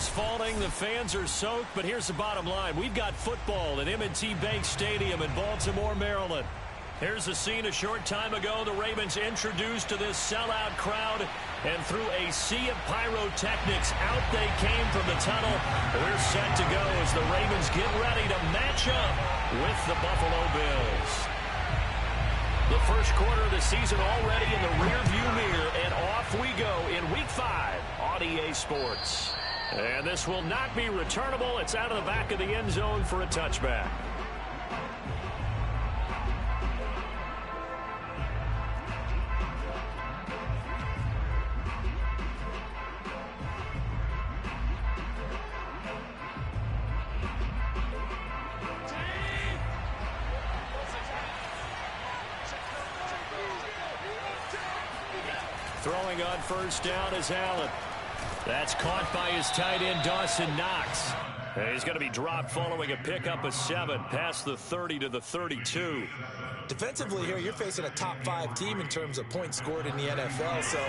is falling. The fans are soaked, but here's the bottom line. We've got football at M&T Bank Stadium in Baltimore, Maryland. Here's a scene a short time ago. The Ravens introduced to this sellout crowd, and through a sea of pyrotechnics, out they came from the tunnel. We're set to go as the Ravens get ready to match up with the Buffalo Bills. The first quarter of the season already in the rearview mirror, and off we go in Week 5 on EA Sports. And this will not be returnable. It's out of the back of the end zone for a touchback. Throwing on first down is Allen. That's caught by his tight end, Dawson Knox. He's going to be dropped following a pickup of 7 past the 30 to the 32. Defensively here, you're facing a top-5 team in terms of points scored in the NFL. So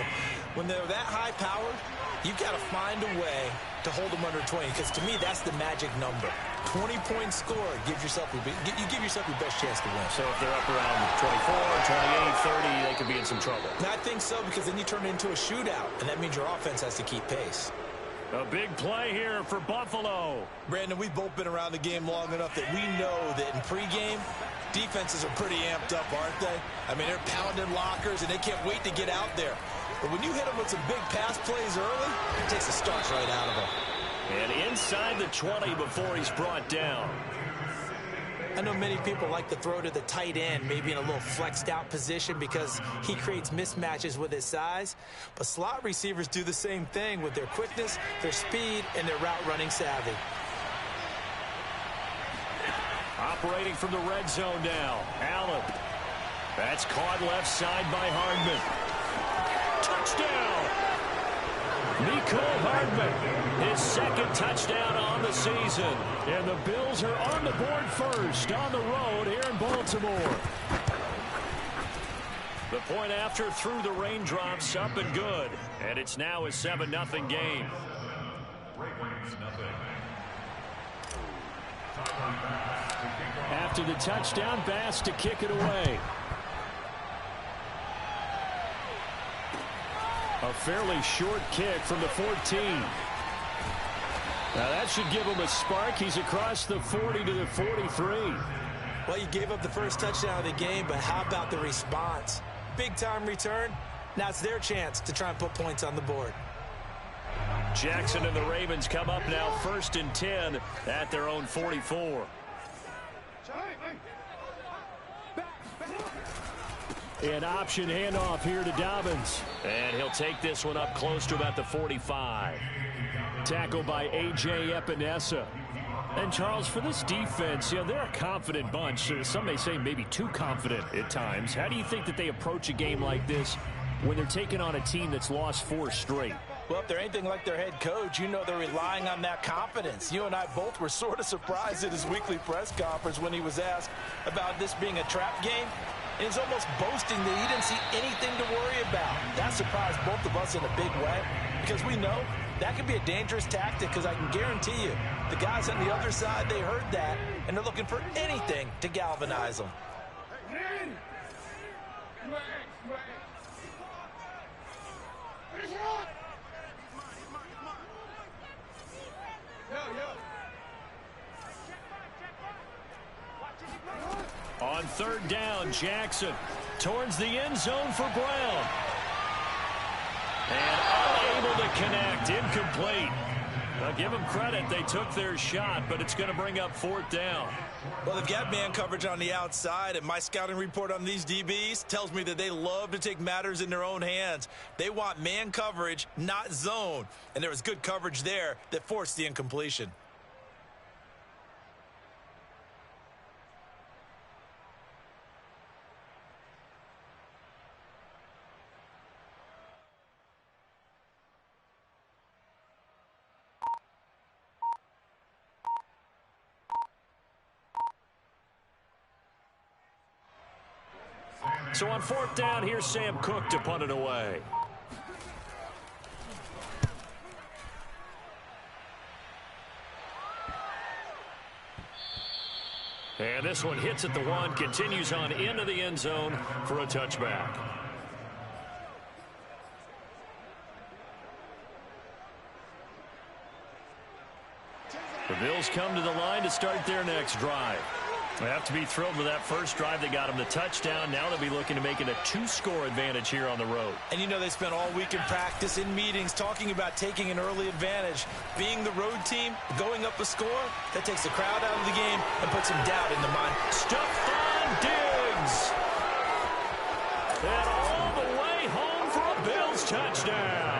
when they're that high-powered, you've got to find a way to hold them under 20, because to me, that's the magic number. 20 points scored, you give yourself your best chance to win. So if they're up around 24, 28, 30, they could be in some trouble. I think so, because then you turn it into a shootout, and that means your offense has to keep pace. A big play here for Buffalo. Brandon, we've both been around the game long enough that we know that in pregame, defenses are pretty amped up, aren't they? I mean, they're pounding lockers, and they can't wait to get out there. But when you hit them with some big pass plays early, it takes the starch right out of them. And inside the 20 before he's brought down. I know many people like to throw to the tight end, maybe in a little flexed out position because he creates mismatches with his size. But slot receivers do the same thing with their quickness, their speed, and their route running savvy. Operating from the red zone now, Allen. That's caught left side by Hardman. Touchdown! Mecole Hardman, his second touchdown on the season. And the Bills are on the board first on the road here in Baltimore. The point after through the raindrops, up and good. And it's now a 7-0 game. After the touchdown, Bass to kick it away. A fairly short kick from the 14. Now that should give him a spark. He's across the 40 to the 43. Well, you gave up the first touchdown of the game, but how about the response? Big-time return. Now it's their chance to try and put points on the board. Jackson and the Ravens come up now 1st and 10 at their own 44. An option handoff here to Dobbins. And he'll take this one up close to about the 45. Tackled by A.J. Epinesa. And, Charles, for this defense, you know, they're a confident bunch. Some may say maybe too confident at times. How do you think that they approach a game like this when they're taking on a team that's lost 4 straight? Well, if they're anything like their head coach, you know they're relying on that confidence. You and I both were sort of surprised at his weekly press conference when he was asked about this being a trap game. And he's almost boasting that he didn't see anything to worry about. That surprised both of us in a big way, because we know that could be a dangerous tactic, because I can guarantee you the guys on the other side, they heard that, and they're looking for anything to galvanize them. On 3rd down, Jackson towards the end zone for Brown. And unable to connect, incomplete. Now give them credit, they took their shot, but it's going to bring up 4th down. Well, they've got man coverage on the outside, and my scouting report on these DBs tells me that they love to take matters in their own hands. They want man coverage, not zone. And there was good coverage there that forced the incompletion. So on 4th down, here's Sam Cook to punt it away. And this one hits at the 1, continues on into the end zone for a touchback. The Bills come to the line to start their next drive. They have to be thrilled with that first drive that got them the touchdown. Now they'll be looking to make it a 2-score advantage here on the road. And you know they spent all week in practice, in meetings, talking about taking an early advantage. Being the road team, going up a score, that takes the crowd out of the game and puts some doubt in the mind. Stephon Diggs. And all the way home for a Bills touchdown.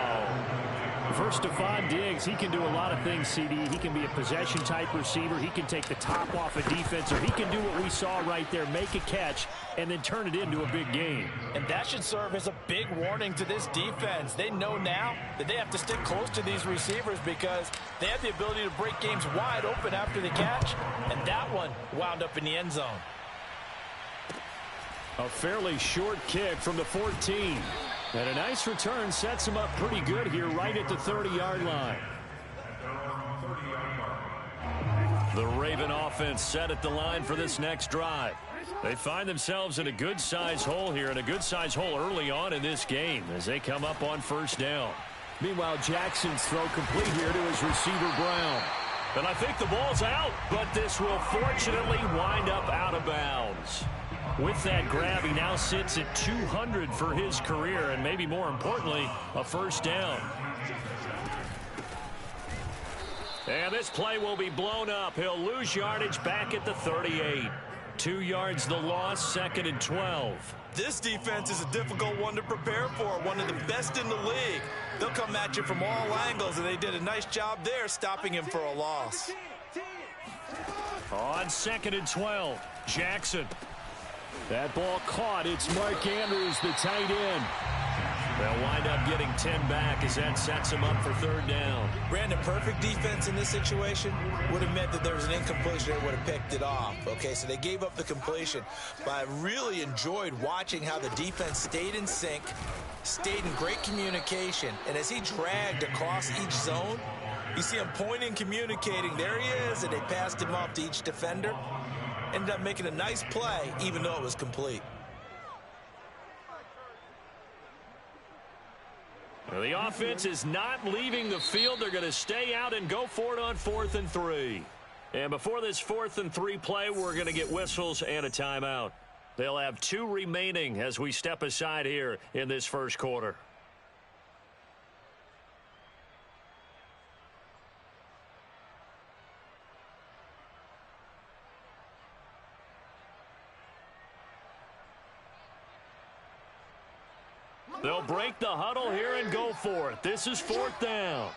For Stephon Diggs, he can do a lot of things, CD. He can be a possession-type receiver. He can take the top off a defense, or he can do what we saw right there, make a catch, and then turn it into a big game. And that should serve as a big warning to this defense. They know now that they have to stick close to these receivers because they have the ability to break games wide open after the catch, and that one wound up in the end zone. A fairly short kick from the 14. And a nice return sets him up pretty good here right at the 30-yard line. The Raven offense set at the line for this next drive. They find themselves in a good-sized hole here, and a good-sized hole early on in this game as they come up on first down. Meanwhile, Jackson's throw complete here to his receiver, Brown. And I think the ball's out, but this will fortunately wind up out of bounds. With that grab, he now sits at 200 for his career, and maybe more importantly, a first down. And this play will be blown up. He'll lose yardage back at the 38. 2 yards the loss, 2nd and 12. This defense is a difficult one to prepare for, one of the best in the league. They'll come at you from all angles, and they did a nice job there stopping him for a loss. On 2nd and 12, Jackson. That ball caught. It's Mark Andrews, the tight end. They'll wind up getting 10 back as that sets him up for 3rd down. Brandon, perfect defense in this situation would have meant that there was an incompletion. They would have picked it off. Okay, so they gave up the completion. But I really enjoyed watching how the defense stayed in sync, stayed in great communication. And as he dragged across each zone, you see him pointing, communicating. There he is, and they passed him off to each defender. Ended up making a nice play, even though it was complete. Well, the offense is not leaving the field. They're going to stay out and go for it on 4th and 3. And before this 4th and 3 play, we're going to get whistles and a timeout. They'll have 2 remaining as we step aside here in this first quarter. They'll break the huddle here and go for it. This is 4th down.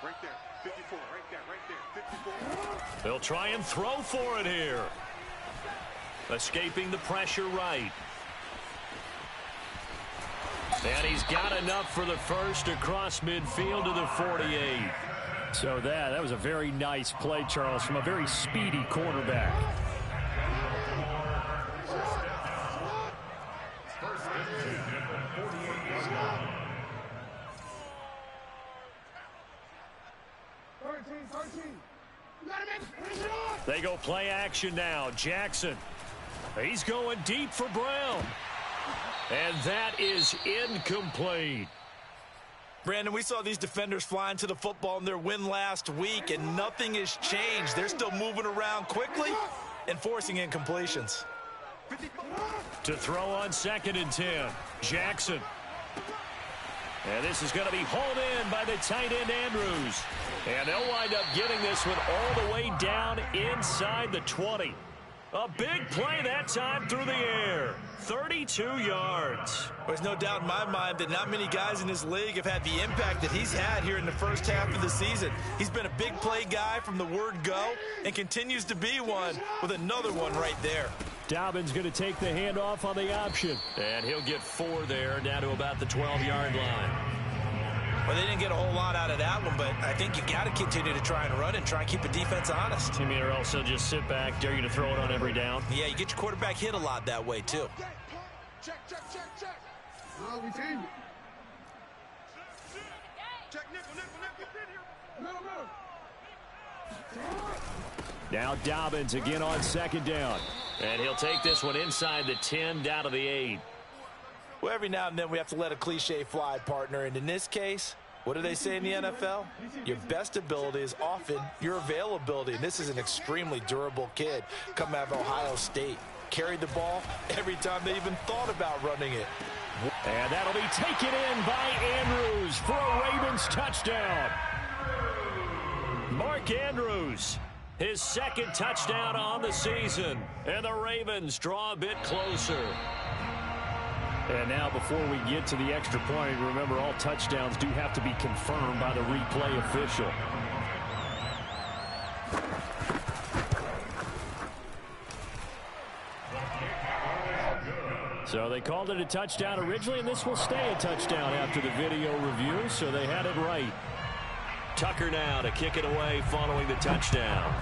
Right there, 54, right there, 54. They'll try and throw for it here. Escaping the pressure right. And he's got enough for the first across midfield to the 48. So that was a very nice play, Charles, from a very speedy quarterback. They go play action now. Jackson. He's going deep for Brown. And that is incomplete. Brandon, we saw these defenders flying to the football in their win last week, and nothing has changed. They're still moving around quickly and forcing incompletions. To throw on 2nd and 10. Jackson. And this is going to be hauled in by the tight end, Andrews. And they'll wind up getting this one all the way down inside the 20. A big play that time through the air. 32 yards. There's no doubt in my mind that not many guys in this league have had the impact that he's had here in the first half of the season. He's been a big play guy from the word go and continues to be one with another one right there. Dobbins going to take the handoff on the option. And he'll get 4 there, down to about the 12-yard line. Well, they didn't get a whole lot out of that one, but I think you got to continue to try and run and try and keep the defense honest. You mean, or else they'll just sit back, dare you to throw it on every down? Yeah, you get your quarterback hit a lot that way, too. Check. Oh, we team. Check nickel. No. Now Dobbins again on second down. And he'll take this one inside the 10, down to the 8. Well, every now and then we have to let a cliche fly, partner. And in this case, what do they say in the NFL? Your best ability is often your availability. And this is an extremely durable kid coming out of Ohio State. Carried the ball every time they even thought about running it. And that'll be taken in by Andrews for a Ravens touchdown. Mark Andrews, his second touchdown on the season. And the Ravens draw a bit closer. And now before we get to the extra point, remember all touchdowns do have to be confirmed by the replay official. So they called it a touchdown originally, and this will stay a touchdown after the video review, so they had it right. Tucker now to kick it away following the touchdown.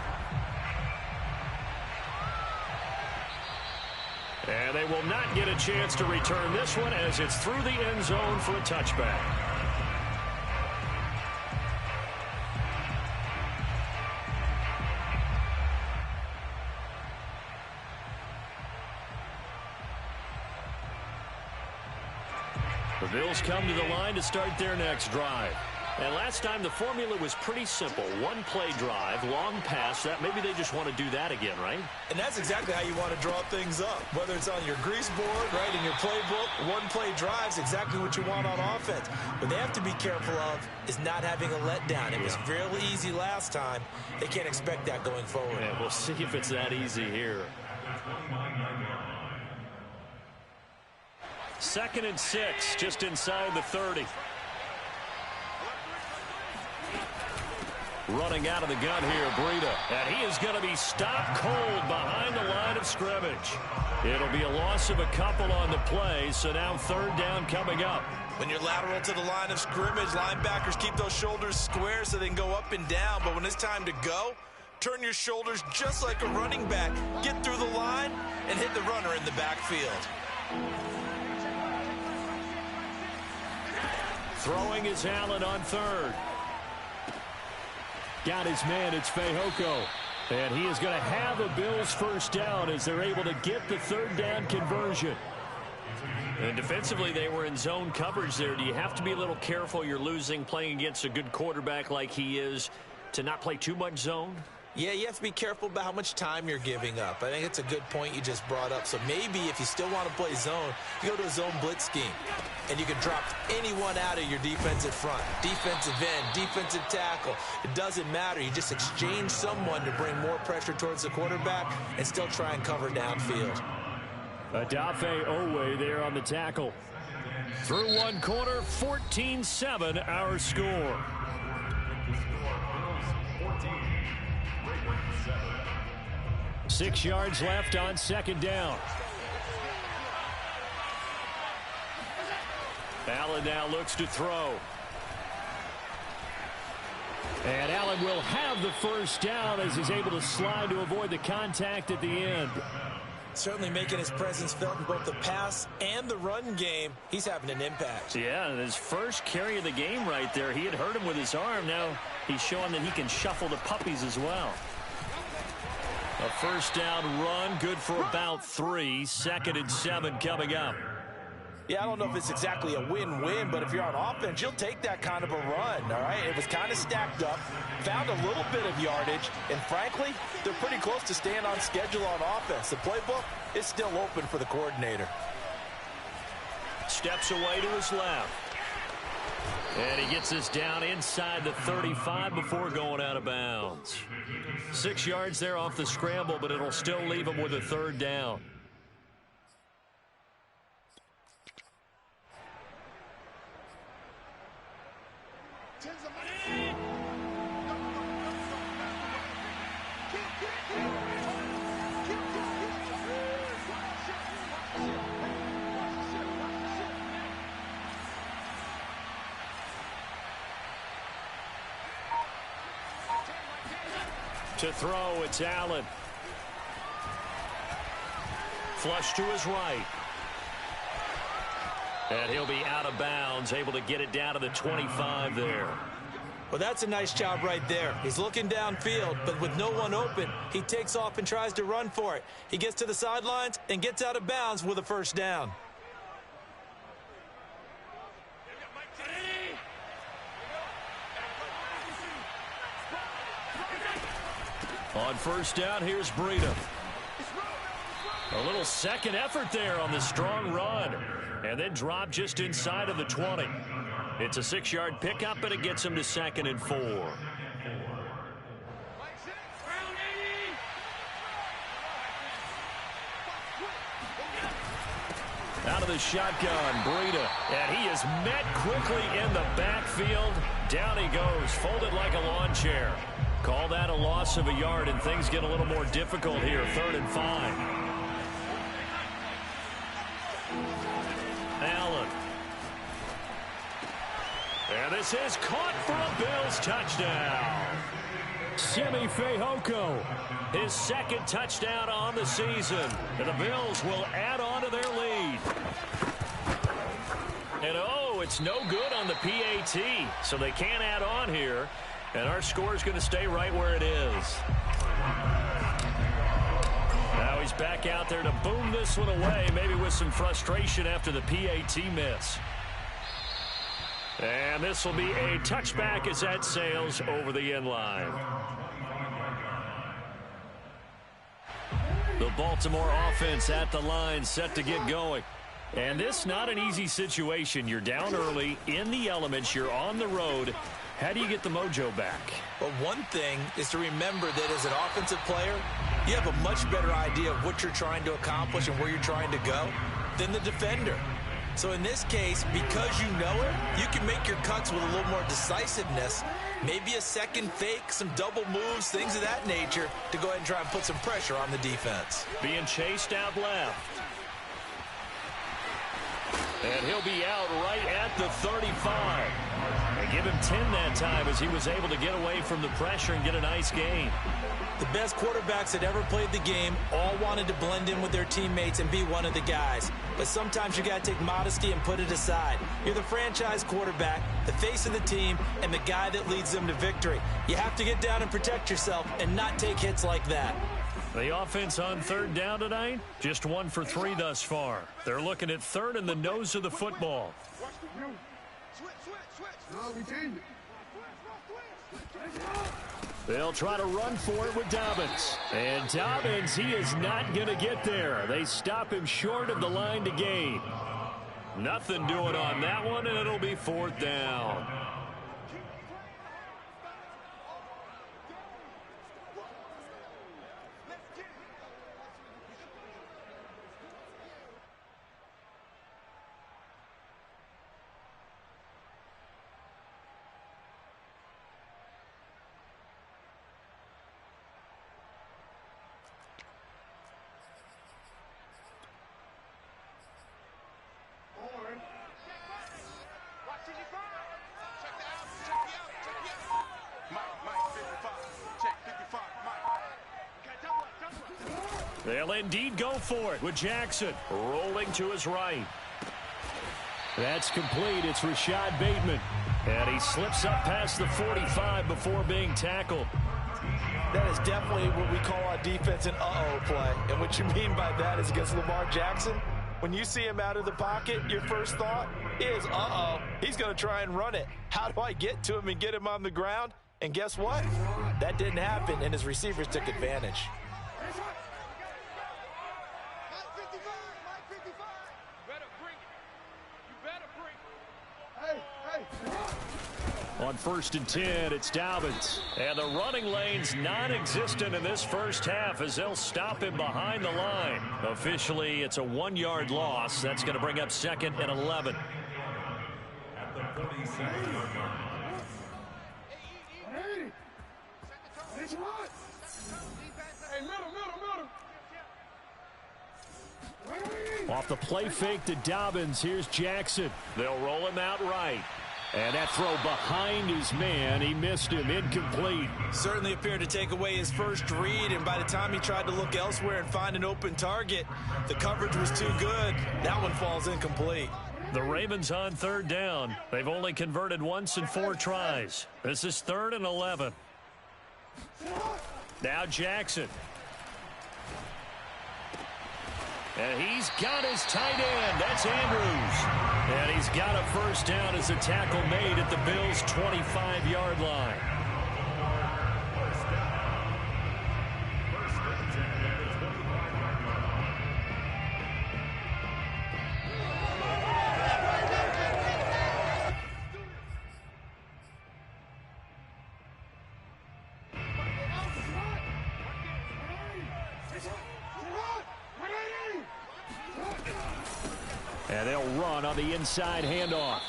And they will not get a chance to return this one as it's through the end zone for a touchback. The Bills come to the line to start their next drive. And last time the formula was pretty simple. One play drive, long pass. That maybe they just want to do that again, right? And that's exactly how you want to draw things up. Whether it's on your grease board, right, in your playbook, one play drive's exactly what you want on offense. What they have to be careful of is not having a letdown. It was fairly easy last time. They can't expect that going forward. Yeah, we'll see if it's that easy here. 2nd and 6, just inside the 30. Running out of the gun here, Breida. And he is going to be stopped cold behind the line of scrimmage. It'll be a loss of a couple on the play, so now 3rd down coming up. When you're lateral to the line of scrimmage, linebackers keep those shoulders square so they can go up and down. But when it's time to go, turn your shoulders just like a running back. Get through the line and hit the runner in the backfield. Throwing is Allen on 3rd. Got his man, it's Fehoko. And he is going to have a Bills first down as they're able to get the 3rd down conversion. And defensively, they were in zone coverage there. Do you have to be a little careful? You're losing, playing against a good quarterback like he is, to not play too much zone? Yeah, you have to be careful about how much time you're giving up. I think it's a good point you just brought up. So maybe if you still want to play zone, you go to a zone blitz scheme. And you can drop anyone out of your defensive front. Defensive end, defensive tackle. It doesn't matter. You just exchange someone to bring more pressure towards the quarterback and still try and cover downfield. Adafe Owe there on the tackle. Through one quarter, 14-7 our score. Six yards left on 2nd down. Allen now looks to throw. And Allen will have the first down as he's able to slide to avoid the contact at the end. Certainly making his presence felt in both the pass and the run game. He's having an impact. Yeah, his first carry of the game right there. He had hurt him with his arm. Now he's showing that he can shuffle the puppies as well. A first down run, good for about 3. 2nd and 7 coming up. Yeah, I don't know if it's exactly a win-win, but if you're on offense, you'll take that kind of a run, all right? It was kind of stacked up, found a little bit of yardage, and frankly, they're pretty close to staying on schedule on offense. The playbook is still open for the coordinator. Steps away to his left. And he gets this down inside the 35 before going out of bounds. 6 yards there off the scramble, but it'll still leave him with a 3rd down. To throw, it's Allen. Flush to his right. And he'll be out of bounds, able to get it down to the 25 there. Well, that's a nice job right there. He's looking downfield, but with no one open, he takes off and tries to run for it. He gets to the sidelines and gets out of bounds with a first down. On first down, here's Breida. A little second effort there on the strong run. And then drop just inside of the 20. It's a 6-yard pickup, and it gets him to 2nd and 4. Out of the shotgun, Breida. And he is met quickly in the backfield. Down he goes, folded like a lawn chair. Call that a loss of a yard, and things get a little more difficult here. 3rd and 5. Allen. And this is caught for a Bills touchdown. Simi Fehoko, his 2nd touchdown on the season. And the Bills will add on to their lead. And oh, it's no good on the PAT, so they can't add on here. And our score is going to stay right where it is. Now he's back out there to boom this one away, maybe with some frustration after the PAT miss. And this will be a touchback as that sails over the end line. The Baltimore offense at the line, set to get going. And this not an easy situation. You're down early, in the elements, you're on the road. How do you get the mojo back? Well, one thing is to remember that as an offensive player, you have a much better idea of what you're trying to accomplish and where you're trying to go than the defender. So in this case, because you know it, you can make your cuts with a little more decisiveness, maybe a second fake, some double moves, things of that nature, to go ahead and try and put some pressure on the defense. Being chased out left. And he'll be out right at the 35. They give him 10 that time as he was able to get away from the pressure and get a nice gain. The best quarterbacks that ever played the game all wanted to blend in with their teammates and be one of the guys. But sometimes you got to take modesty and put it aside. You're the franchise quarterback, the face of the team, and the guy that leads them to victory. You have to get down and protect yourself and not take hits like that. The offense on 3rd down tonight, just 1 for 3 thus far. They're looking at 3rd in the nose of the football. They'll try to run for it with Dobbins. And Dobbins, he is not going to get there. They stop him short of the line to gain. Nothing doing on that one, and it'll be 4th down. They'll indeed go for it with Jackson rolling to his right. That's complete. It's Rashad Bateman. And he slips up past the 45 before being tackled. That is definitely what we call our defense an uh-oh play. And what you mean by that is against Lamar Jackson, when you see him out of the pocket, your first thought is, uh-oh, he's going to try and run it. How do I get to him and get him on the ground? And guess what? That didn't happen, and his receivers took advantage. On 1st and 10, it's Dobbins. And the running lane's non-existent in this first half as they'll stop him behind the line. Officially, it's a 1-yard loss. That's going to bring up 2nd and 11. At the 47. Off the play fake to Dobbins, here's Jackson. They'll roll him out right. And that throw behind his man, he missed him, incomplete. Certainly appeared to take away his first read, and by the time he tried to look elsewhere and find an open target, the coverage was too good. That one falls incomplete. The Ravens on third down. They've only converted once in 4 tries. This is 3rd and 11. Now Jackson. And he's got his tight end. That's Andrews. And he's got a first down as a tackle made at the Bills' 25-yard line. And they'll run on the inside handoff.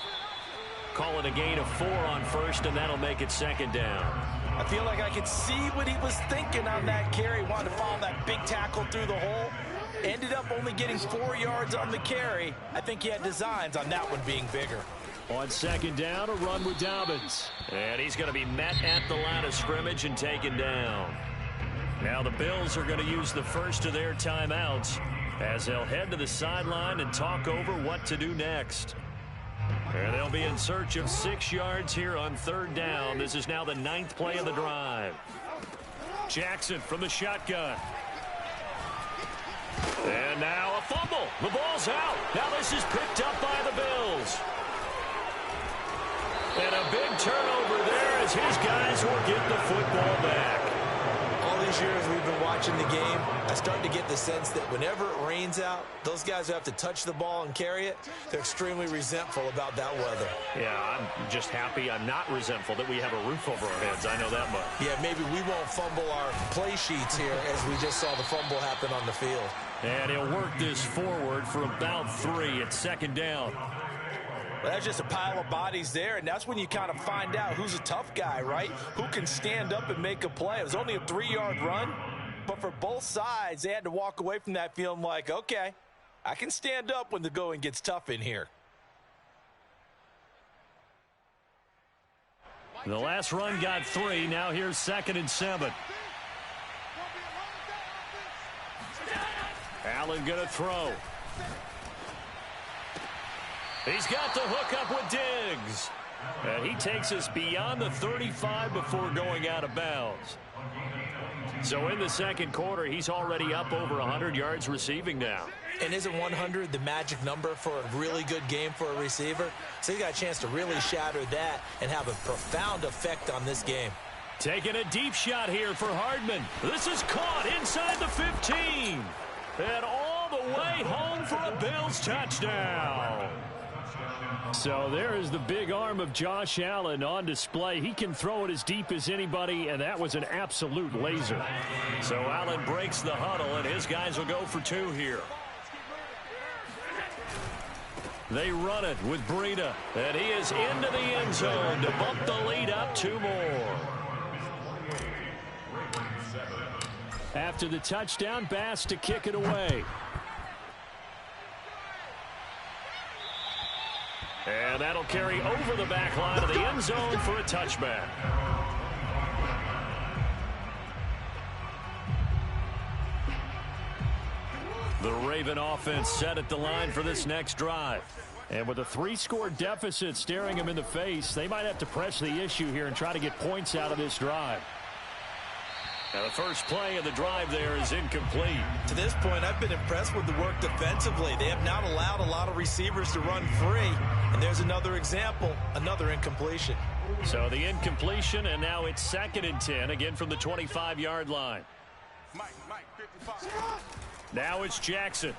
Call it a gain of 4 on first, and that'll make it 2nd down. I feel like I could see what he was thinking on that carry. Wanted to follow that big tackle through the hole. Ended up only getting 4 yards on the carry. I think he had designs on that one being bigger. On 2nd down, a run with Dobbins. And he's going to be met at the line of scrimmage and taken down. Now the Bills are going to use the first of their timeouts as they'll head to the sideline and talk over what to do next. And they'll be in search of 6 yards here on 3rd down. This is now the 9th play of the drive. Jackson from the shotgun. And now a fumble. The ball's out. Now this is picked up by the Bills. And a big turnover there as his guys will get the football back. All these years we've been watching the game, I start to get the sense that whenever it rains out, those guys who have to touch the ball and carry it, they're extremely resentful about that weather. Yeah, I'm just happy I'm not resentful that we have a roof over our heads. I know that much. Yeah, maybe we won't fumble our play sheets here as we just saw the fumble happen on the field. And he'll work this forward for about 3 at 2nd down. Well, that's just a pile of bodies there, and that's when you kind of find out who's a tough guy, right? Who can stand up and make a play. It was only a 3-yard run, but for both sides, they had to walk away from that feeling like, okay, I can stand up when the going gets tough in here. The last run got 3. Now here's 2nd and 7. Allen going to throw. He's got the hook up with Diggs. And he takes us beyond the 35 before going out of bounds. So in the 2nd quarter, he's already up over 100 yards receiving now. And isn't 100 the magic number for a really good game for a receiver? So he got a chance to really shatter that and have a profound effect on this game. Taking a deep shot here for Hardman. This is caught inside the 15. And all the way home for a Bills touchdown. So there is the big arm of Josh Allen on display. He can throw it as deep as anybody, and that was an absolute laser. So Allen breaks the huddle, and his guys will go for 2 here. They run it with Breida, and he is into the end zone to bump the lead up 2 more. After the touchdown, Bass to kick it away. And that'll carry over the back line of the end zone for a touchback. The Raven offense set at the line for this next drive. And with a 3-score deficit staring them in the face, they might have to press the issue here and try to get points out of this drive. Now the first play of the drive there is incomplete. To this point, I've been impressed with the work defensively. They have not allowed a lot of receivers to run free. And there's another example, another incompletion. So the incompletion, and now it's 2nd and 10, again from the 25-yard line. Mike, 55. Now it's Jackson.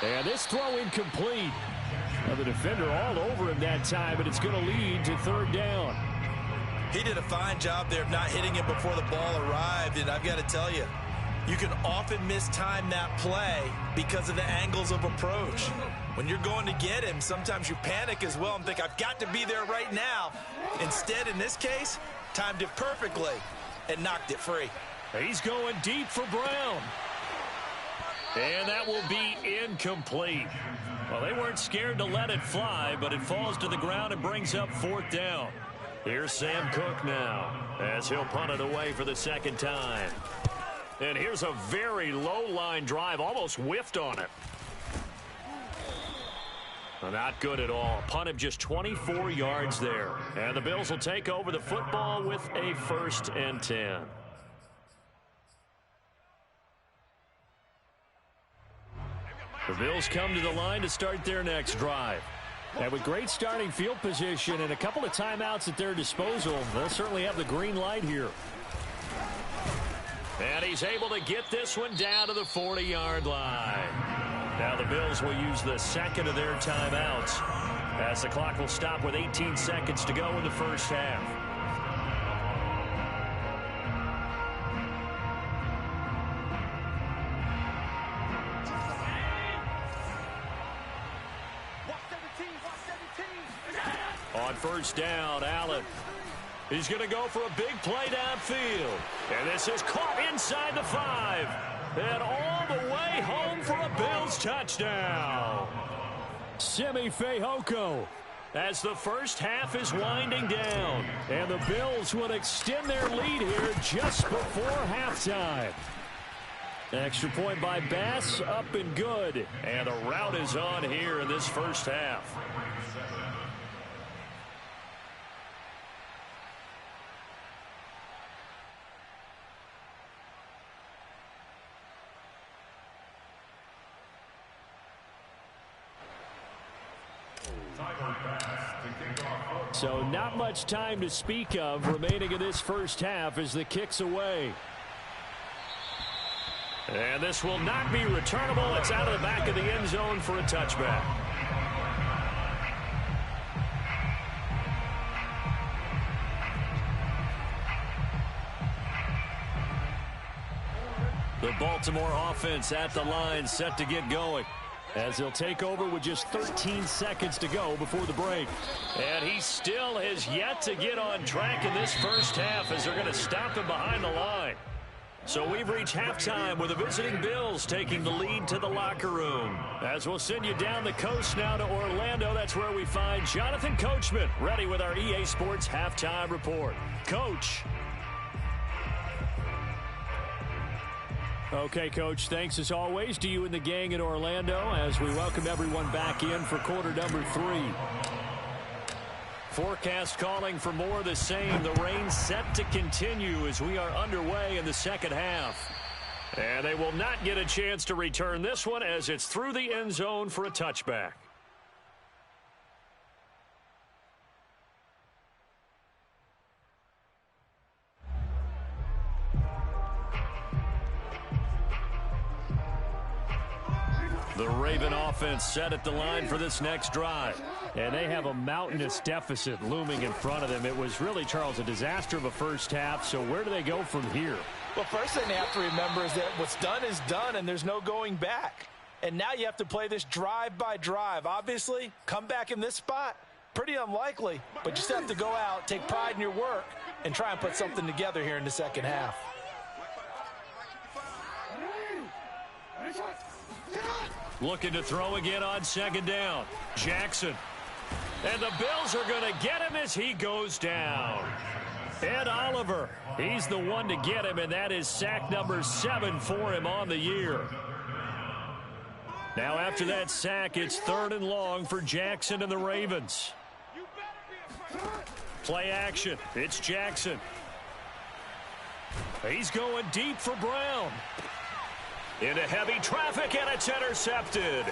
And this throw incomplete. Now the defender all over him that time, but it's going to lead to 3rd down. He did a fine job there of not hitting it before the ball arrived, and I've got to tell you, you can often mistime that play because of the angles of approach. When you're going to get him, sometimes you panic as well and think, I've got to be there right now. Instead, in this case, timed it perfectly and knocked it free. He's going deep for Brown. And that will be incomplete. Well, they weren't scared to let it fly, but it falls to the ground and brings up 4th down. Here's Sam Cook now as he'll punt it away for the 2nd time. And here's a very low line drive, almost whiffed on it. Well, not good at all. Punt of just 24 yards there. And the Bills will take over the football with a 1st and 10. The Bills come to the line to start their next drive. And with great starting field position and a couple of timeouts at their disposal, they'll certainly have the green light here. And he's able to get this one down to the 40-yard line. Now the Bills will use the second of their timeouts as the clock will stop with 18 seconds to go in the first half. On first down, Allen. He's going to go for a big play downfield. And this is caught inside the 5. And all the way home for a Bills touchdown. Simi Fehoko as the first half is winding down. And the Bills would extend their lead here just before halftime. Extra point by Bass, up and good. And the route is on here in this first half. So not much time to speak of remaining in this first half as the kick's away. And this will not be returnable. It's out of the back of the end zone for a touchback. The Baltimore offense at the line set to get going, as they'll take over with just 13 seconds to go before the break. And he still has yet to get on track in this first half as they're going to stop him behind the line. So we've reached halftime with the visiting Bills taking the lead to the locker room. As we'll send you down the coast now to Orlando, that's where we find Jonathan Coachman ready with our EA Sports Halftime Report. Coach. Okay, Coach, thanks as always to you and the gang in Orlando as we welcome everyone back in for quarter number 3. Forecast calling for more of the same. The rain set to continue as we are underway in the second half. And they will not get a chance to return this one as it's through the end zone for a touchback. The Raven offense set at the line for this next drive. And they have a mountainous deficit looming in front of them. It was really, Charles, a disaster of a first half. So where do they go from here? Well, first thing they have to remember is that what's done is done and there's no going back. And now you have to play this drive by drive. Obviously, come back in this spot, pretty unlikely. But you still have to go out, take pride in your work, and try and put something together here in the second half. Looking to throw again on second down. Jackson. And the Bills are going to get him as he goes down. Ed Oliver, he's the one to get him, and that is sack number 7 for him on the year. Now after that sack, it's 3rd and long for Jackson and the Ravens. Play action. It's Jackson. He's going deep for Brown. Into heavy traffic, and it's intercepted.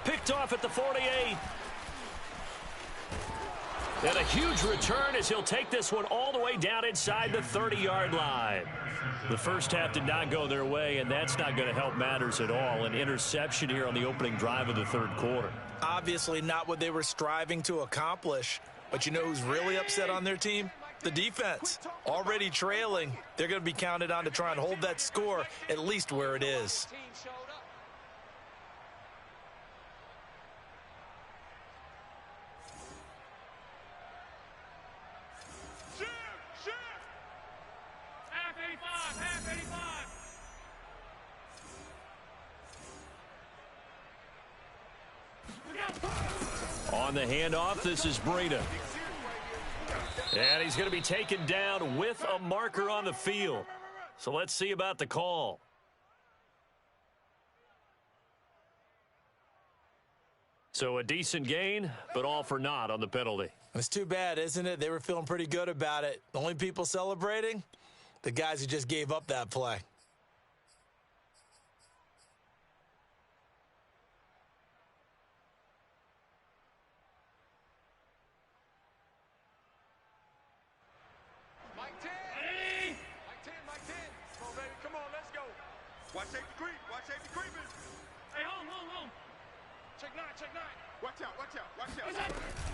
Picked off at the 48. And a huge return as he'll take this one all the way down inside the 30-yard line. The first half did not go their way, and that's not going to help matters at all. An interception here on the opening drive of the third quarter. Obviously not what they were striving to accomplish. But you know who's really upset on their team? The defense. Already trailing. They're going to be counted on to try and hold that score at least where it is. On the handoff, this is Breida. And he's going to be taken down with a marker on the field. So let's see about the call. So a decent gain, but all for naught on the penalty. It's too bad, isn't it? They were feeling pretty good about it. The only people celebrating, the guys who just gave up that play. Mike 10. Mike 10, Mike 10. Come on, baby. Come on, let's go. Watch safety creep. Watch safety creeping. Hey, hold. Check 9, check 9. Watch out.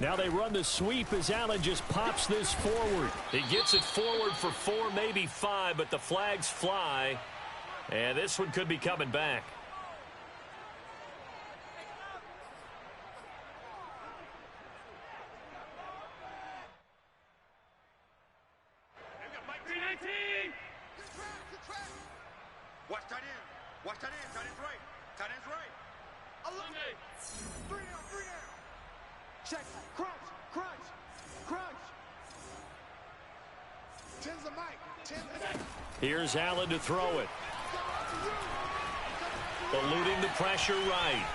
Now they run the sweep as Allen just pops this forward. He gets it forward for 4, maybe 5, but the flags fly. And this one could be coming back. Watch tight end. Watch tight end. Tight end's right. Tight end's right. Three down. Check. Crunch. 10's the Mike. Here's Allen to throw it. Eluding the pressure right.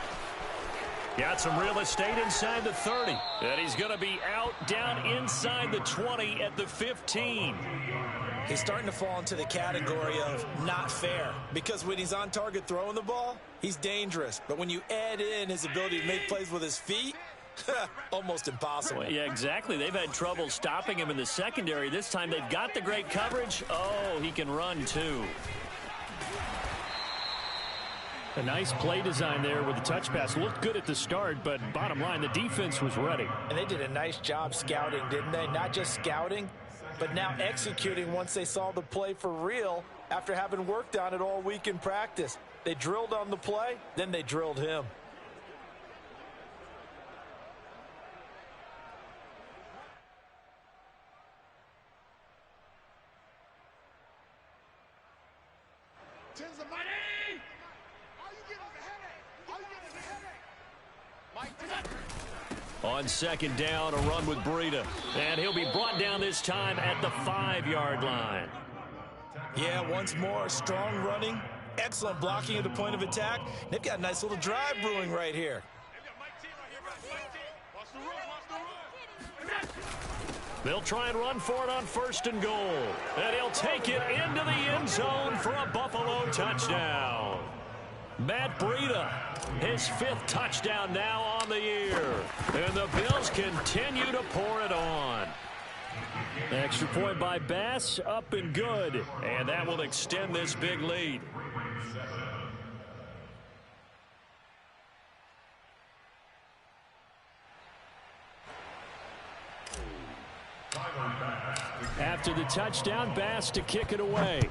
Got some real estate inside the 30. And he's going to be out down inside the 20 at the 15. He's starting to fall into the category of not fair, because when he's on target throwing the ball, he's dangerous. But when you add in his ability to make plays with his feet, almost impossible. Well, yeah, exactly. They've had trouble stopping him in the secondary. This time they've got the great coverage. Oh, he can run too. A nice play design there with the touch pass. Looked good at the start, but bottom line, the defense was ready. And they did a nice job scouting, didn't they? Not just scouting, but now executing once they saw the play for real after having worked on it all week in practice. They drilled on the play, then they drilled him. On second down, a run with Breida. And he'll be brought down this time at the 5-yard line. Yeah, once more, strong running, excellent blocking at the point of attack. They've got a nice little drive brewing right here. They'll try and run for it on 1st and goal. And he'll take it into the end zone for a Buffalo touchdown. Matt Breida, his 5th touchdown now on the year. And the Bills continue to pour it on. Extra point by Bass, up and good. And that will extend this big lead. After the touchdown, Bass to kick it away.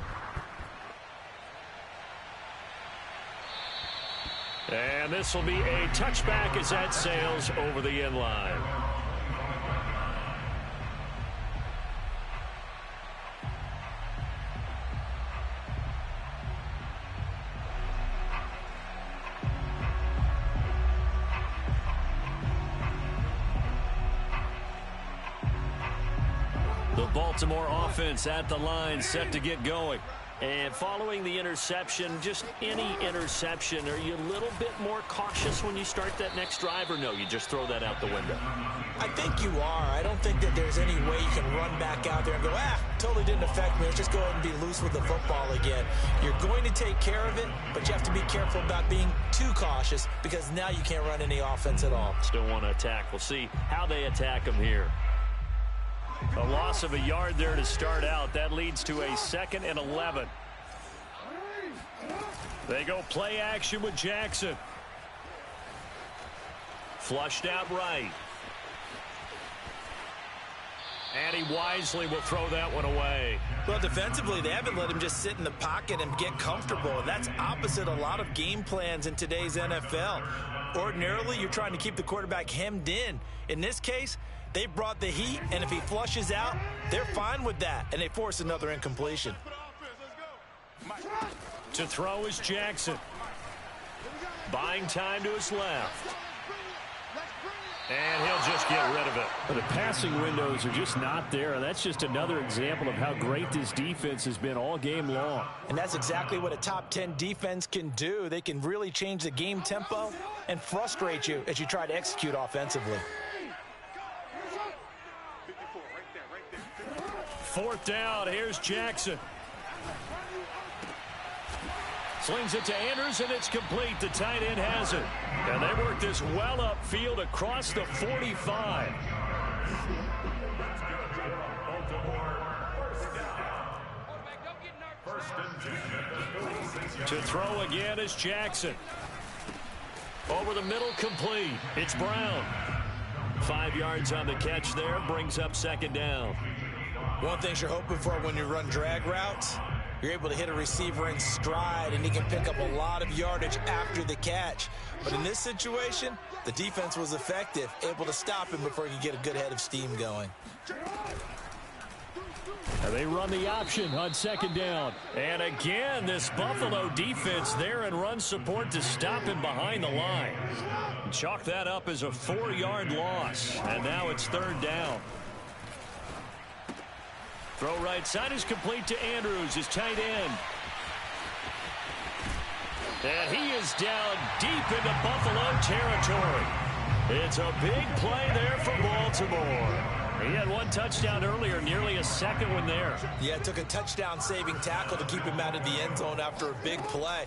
And this will be a touchback as that sails over the end line. The Baltimore offense at the line, set to get going. And following the interception, just any interception, are you a little bit more cautious when you start that next drive, or no, you just throw that out the window? I think you are. I don't think that there's any way you can run back out there and go, totally didn't affect me. Let's just go ahead and be loose with the football again. You're going to take care of it, but you have to be careful about being too cautious, because now you can't run any offense at all. Still want to attack. We'll see how they attack them here. A loss of a yard there to start out. That leads to a 2nd and 11. They go play action with Jackson. Flushed out right. And he wisely will throw that one away. Well, defensively, they haven't let him just sit in the pocket and get comfortable. And that's opposite a lot of game plans in today's NFL. Ordinarily, you're trying to keep the quarterback hemmed in. In this case, they brought the heat, and if he flushes out, they're fine with that, and they force another incompletion. To throw is Jackson. Buying time to his left. And he'll just get rid of it. The passing windows are just not there, and that's just another example of how great this defense has been all game long. And that's exactly what a top 10 defense can do. They can really change the game tempo and frustrate you as you try to execute offensively. 4th down. Here's Jackson. Slings it to Andrews, and it's complete. The tight end has it. And they work this well upfield across the 45. To throw again is Jackson. Over the middle, complete. It's Brown. 5 yards on the catch there, brings up 2nd down. One thing you're hoping for when you run drag routes, you're able to hit a receiver in stride, and he can pick up a lot of yardage after the catch. But in this situation, the defense was effective, able to stop him before he could get a good head of steam going. And they run the option on 2nd down. And again, this Buffalo defense there in run support to stop him behind the line. Chalk that up as a 4-yard loss. And now it's 3rd down. Throw right side is complete to Andrews, his tight end. And he is down deep into Buffalo territory. It's a big play there for Baltimore. He had 1 touchdown earlier, nearly a 2nd one there. Yeah, it took a touchdown-saving tackle to keep him out of the end zone after a big play.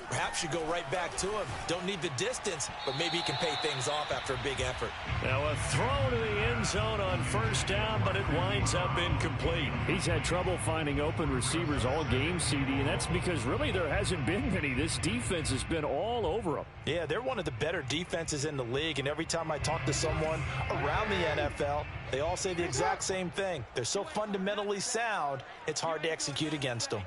Perhaps you go right back to him. Don't need the distance, but maybe he can pay things off after a big effort. Now a throw to the end zone on 1st down, but it winds up incomplete. He's had trouble finding open receivers all game, CD, and that's because really there hasn't been many. This defense has been all over them. Yeah, they're one of the better defenses in the league, and every time I talk to someone around the NFL, they all say the exact same thing. They're so fundamentally sound, it's hard to execute against them.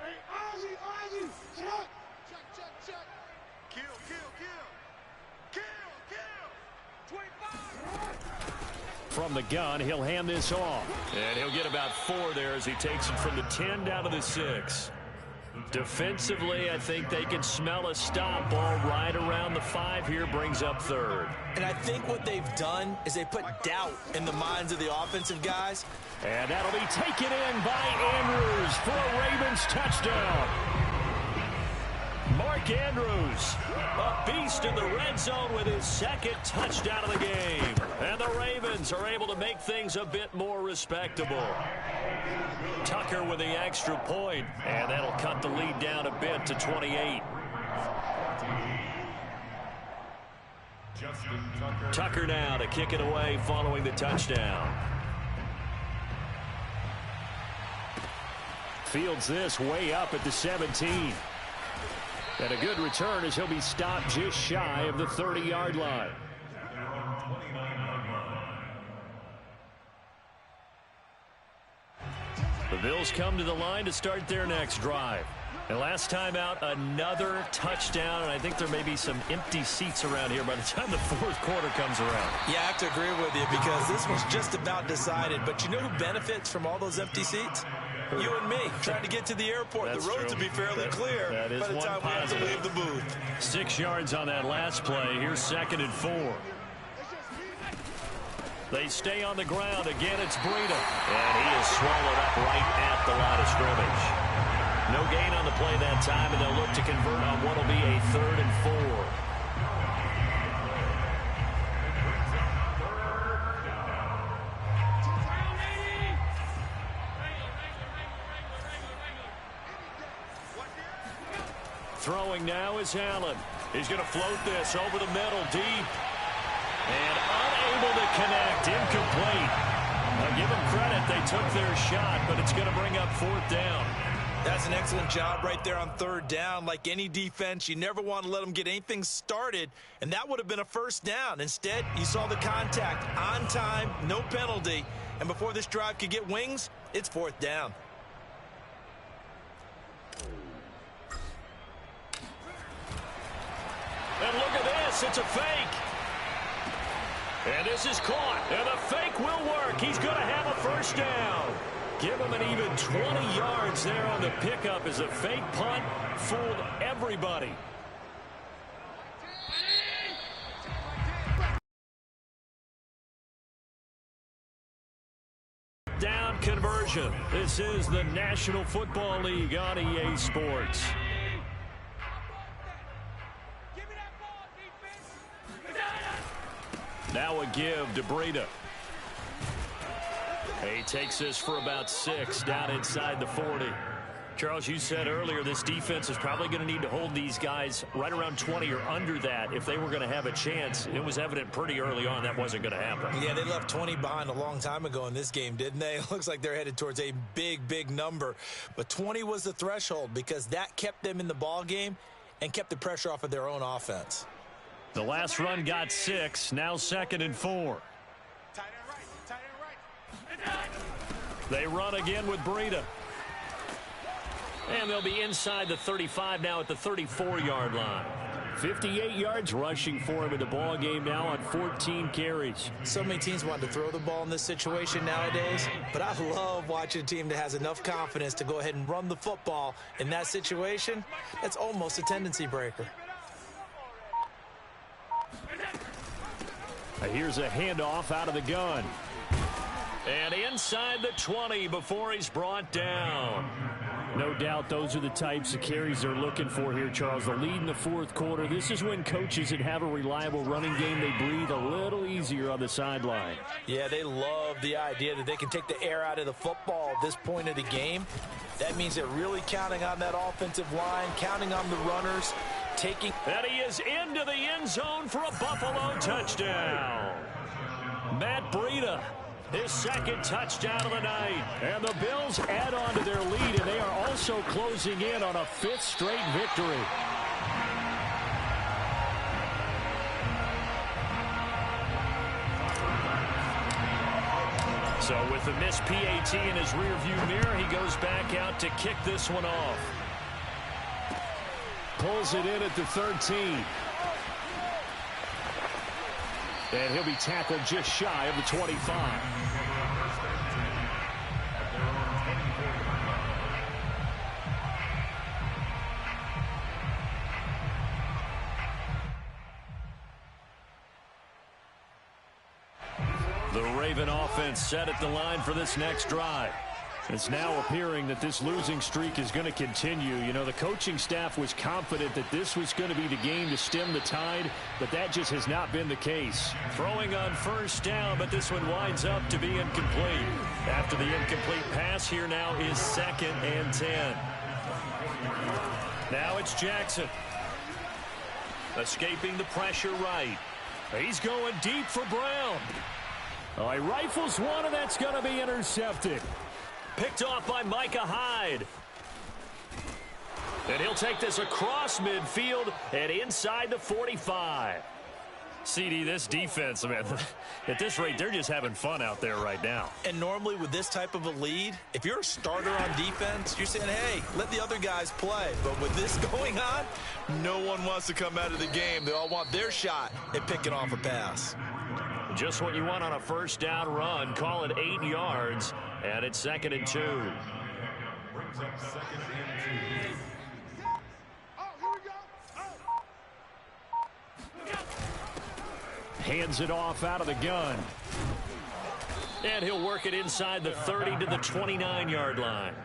From the gun, he'll hand this off. And he'll get about 4 there as he takes it from the 10 down to the 6. Defensively, I think they can smell a stop ball right around the 5 here, brings up 3rd. And I think what they've done is they put doubt in the minds of the offensive guys. And that'll be taken in by Andrews for a Ravens touchdown. Mark Andrews, a beast in the red zone with his 2nd touchdown of the game. And the Ravens are able to make things a bit more respectable. Tucker with the extra point, and that'll cut the lead down a bit to 28. Tucker now to kick it away following the touchdown. Fields this way up at the 17. And a good return as he'll be stopped just shy of the 30-yard line. The Bills come to the line to start their next drive. And last time out, another touchdown, and I think there may be some empty seats around here by the time the 4th quarter comes around. Yeah, I have to agree with you because this was just about decided. But you know who benefits from all those empty seats? You and me, trying to get to the airport. That's the roads will be fairly clear by the time we have to leave the booth. 6 yards on that last play. Here's 2nd and 4. They stay on the ground. Again, it's Breida. And he is swallowed up right at the line of scrimmage. No gain on the play that time, and they'll look to convert on what will be a 3rd and 4. Throwing now is Allen. He's going to float this over the middle, deep. And unable to connect, incomplete. I'll give them credit, they took their shot, but it's going to bring up 4th down. That's an excellent job right there on 3rd down. Like any defense, you never want to let them get anything started, and that would have been a 1st down. Instead, you saw the contact on time, no penalty, and before this drive could get wings, it's 4th down. And look at this, it's a fake. And this is caught, and the fake will work. He's going to have a 1st down. Give him an even 20 yards there on the pickup as a fake punt fooled everybody. Georgia. This is the National Football League on EA Sports. Now a give to Breida. He takes this for about 6 down inside the 40. Charles, you said earlier this defense is probably going to need to hold these guys right around 20 or under that if they were going to have a chance. It was evident pretty early on that wasn't going to happen. Yeah, they left 20 behind a long time ago in this game, didn't they? It looks like they're headed towards a big, big number. But 20 was the threshold because that kept them in the ball game and kept the pressure off of their own offense. The last run got 6, now 2nd and 4. Tight end right. They run again with Breida. And they'll be inside the 35 now at the 34-yard line. 58 yards rushing for him in the ball game now on 14 carries. So many teams want to throw the ball in this situation nowadays, but I love watching a team that has enough confidence to go ahead and run the football in that situation. That's almost a tendency breaker. Here's a handoff out of the gun. And inside the 20 before he's brought down. No doubt those are the types of carries they're looking for here, Charles. The lead in the fourth quarter. This is when coaches that have a reliable running game, they breathe a little easier on the sideline. Yeah, they love the idea that they can take the air out of the football at this point of the game. That means they're really counting on that offensive line, counting on the runners, taking... And he is into the end zone for a Buffalo touchdown. Matt Breida, his 2nd touchdown of the night. And the Bills add on to their lead, and they are also closing in on a 5th straight victory. So with the missed PAT in his rearview mirror, he goes back out to kick this one off. Pulls it in at the 13. And he'll be tackled just shy of the 25. The Raven offense set at the line for this next drive. It's now appearing that this losing streak is going to continue. You know, the coaching staff was confident that this was going to be the game to stem the tide, but that just has not been the case. Throwing on 1st down, but this one winds up to be incomplete. After the incomplete pass, here now is 2nd and 10. Now it's Jackson. Escaping the pressure right. He's going deep for Brown. Oh, he rifles one, and that's going to be intercepted. Picked off by Micah Hyde. And he'll take this across midfield and inside the 45. CD, this defense, man, at this rate, they're just having fun out there right now. And normally with this type of a lead, if you're a starter on defense, you're saying, hey, let the other guys play. But with this going on, no one wants to come out of the game. They all want their shot at picking off a pass. Just what you want on a 1st down run. Call it 8 yards, and it's 2nd and 2. Brings up 2nd and 2. Oh, here we go. Oh. Hands it off out of the gun. And he'll work it inside the 30 to the 29-yard line.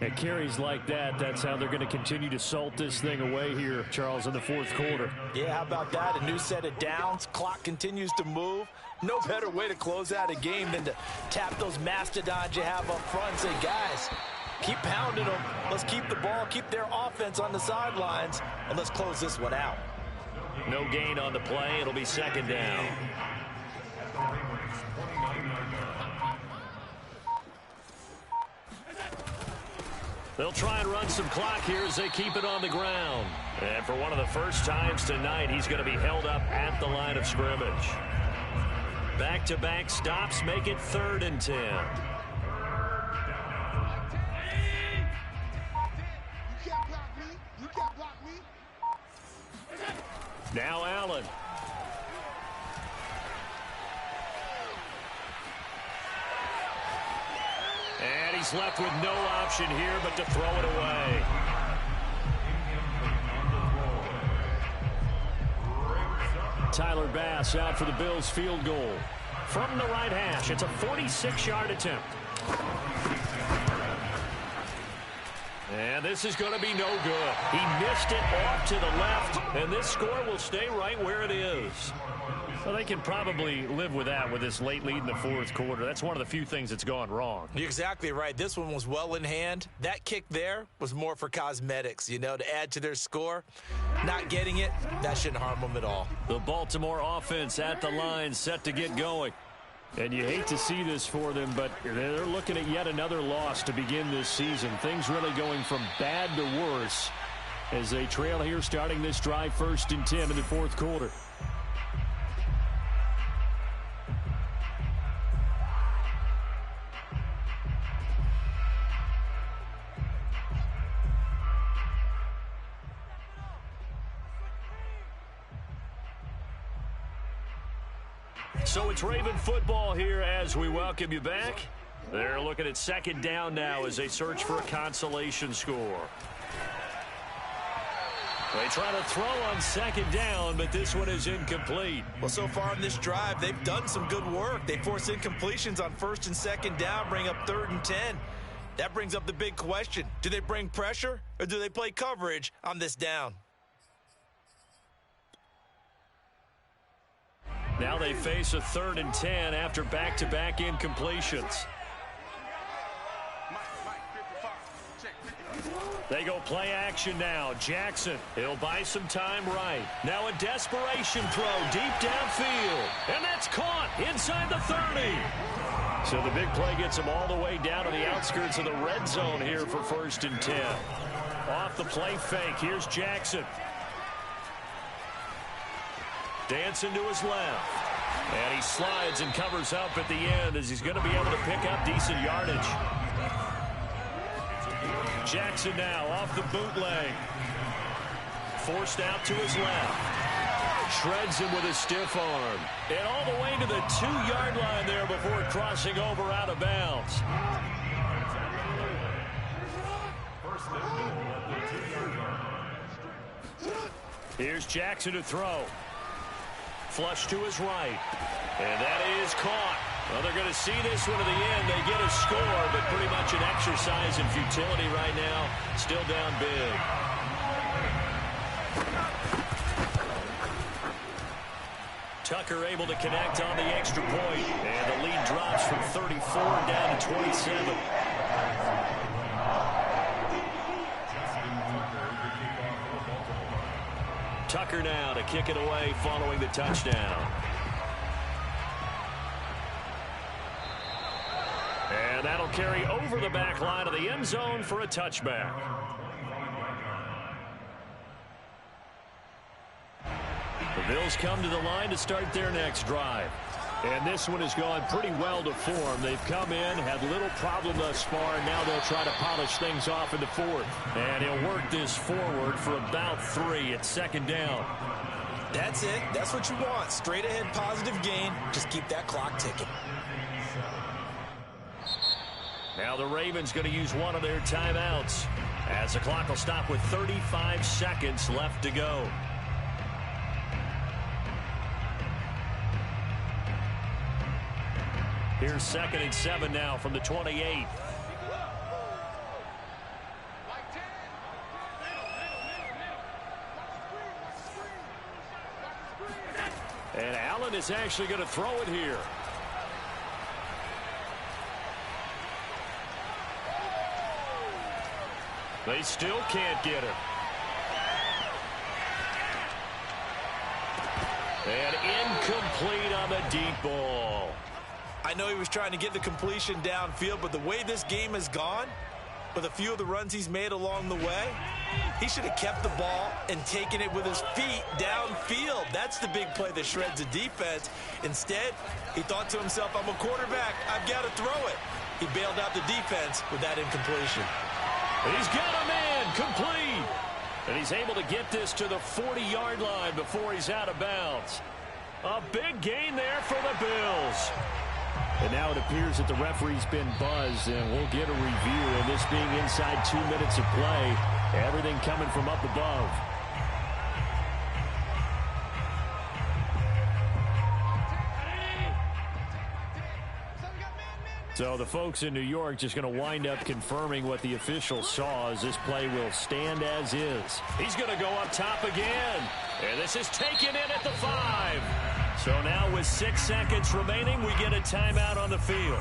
At carries like that, that's how they're going to continue to salt this thing away here, Charles, in the fourth quarter. Yeah, how about that? A new set of downs. Clock continues to move. No better way to close out a game than to tap those mastodons you have up front and say, guys, keep pounding them. Let's keep the ball, keep their offense on the sidelines, and let's close this one out. No gain on the play. It'll be 2nd down. They'll try and run some clock here as they keep it on the ground. And for one of the first times tonight, he's going to be held up at the line of scrimmage. Back-to-back stops make it 3rd and 10. You can't block me. You can't block me. Now Allen. And he's left with no option here but to throw it away. Tyler Bass out for the Bills field goal. From the right hash, it's a 46-yard attempt. And this is going to be no good. He missed it off to the left, and this score will stay right where it is. Well, they can probably live with that with this late lead in the fourth quarter. That's one of the few things that's gone wrong. You're exactly right. This one was well in hand. That kick there was more for cosmetics, you know, to add to their score. Not getting it, that shouldn't harm them at all. The Baltimore offense at the line, set to get going. And you hate to see this for them, but they're looking at yet another loss to begin this season. Things really going from bad to worse as they trail here starting this drive 1st and 10 in the fourth quarter. So it's Raven football here as we welcome you back. They're looking at 2nd down now as they search for a consolation score. They try to throw on 2nd down, but this one is incomplete. Well, so far in this drive, they've done some good work. They force incompletions on 1st and 2nd down, bring up 3rd and 10. That brings up the big question. Do they bring pressure or do they play coverage on this down? Now they face a 3rd and 10 after back-to-back incompletions. They go play action now. Jackson, he'll buy some time right. Now a desperation throw deep downfield. And that's caught inside the 30. So the big play gets him all the way down to the outskirts of the red zone here for 1st and 10. Off the play fake, here's Jackson. Dancing to his left. And he slides and covers up at the end as he's going to be able to pick up decent yardage. Jackson now off the bootleg. Forced out to his left. Shreds him with a stiff arm. And all the way to the 2-yard line there before crossing over out of bounds. Here's Jackson to throw. Flush to his right. And that is caught. Well, they're going to see this one to the end. They get a score, but pretty much an exercise in futility right now. Still down big. Tucker able to connect on the extra point. And the lead drops from 34 down to 27. Tucker now to kick it away following the touchdown. And that'll carry over the back line of the end zone for a touchback. The Bills come to the line to start their next drive. And this one has gone pretty well to form. They've come in, had little problem thus far, and now they'll try to polish things off in the 4th. And he'll work this forward for about 3 at 2nd down. That's it. That's what you want. Straight ahead positive gain. Just keep that clock ticking. Now the Ravens going to use one of their timeouts as the clock will stop with 35 seconds left to go. Here's 2nd and 7 now from the 28. And Allen is actually going to throw it here. They still can't get him. And incomplete on the deep ball. I know he was trying to get the completion downfield, but the way this game has gone, with a few of the runs he's made along the way, he should have kept the ball and taken it with his feet downfield. That's the big play that shreds the defense. Instead, he thought to himself, I'm a quarterback, I've got to throw it. He bailed out the defense with that incompletion. He's got a man complete. And he's able to get this to the 40-yard line before he's out of bounds. A big gain there for the Bills. And now it appears that the referee's been buzzed, and we'll get a review. And this being inside 2 minutes of play, everything coming from up above. So the folks in New York just going to wind up confirming what the official saw, as this play will stand as is. He's going to go up top again. And this is taken in at the 5. So now with 6 seconds remaining, we get a timeout on the field.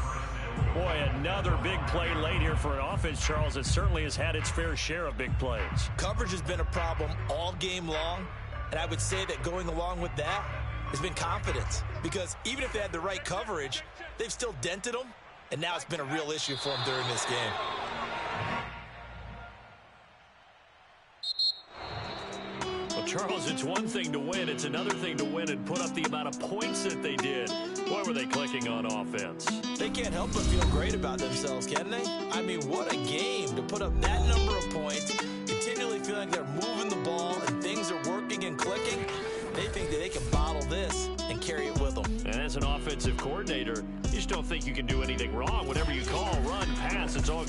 Boy, another big play late here for an offense, Charles, that certainly has had its fair share of big plays. Coverage has been a problem all game long, and I would say that going along with that has been confidence. Because even if they had the right coverage, they've still dented them, and now it's been a real issue for them during this game. Well, Charles, it's one thing to win. It's another thing to win and put up the amount of points that they did. Boy, were they clicking on offense. They can't help but feel great about themselves, can they? I mean, what a game to put up that number of points, continually feeling they're moving the ball and things are working and clicking. They think that they can bottle this and carry it with them. And as an offensive coordinator, you just don't think you can do anything wrong. Whatever you call, run, pass, it's all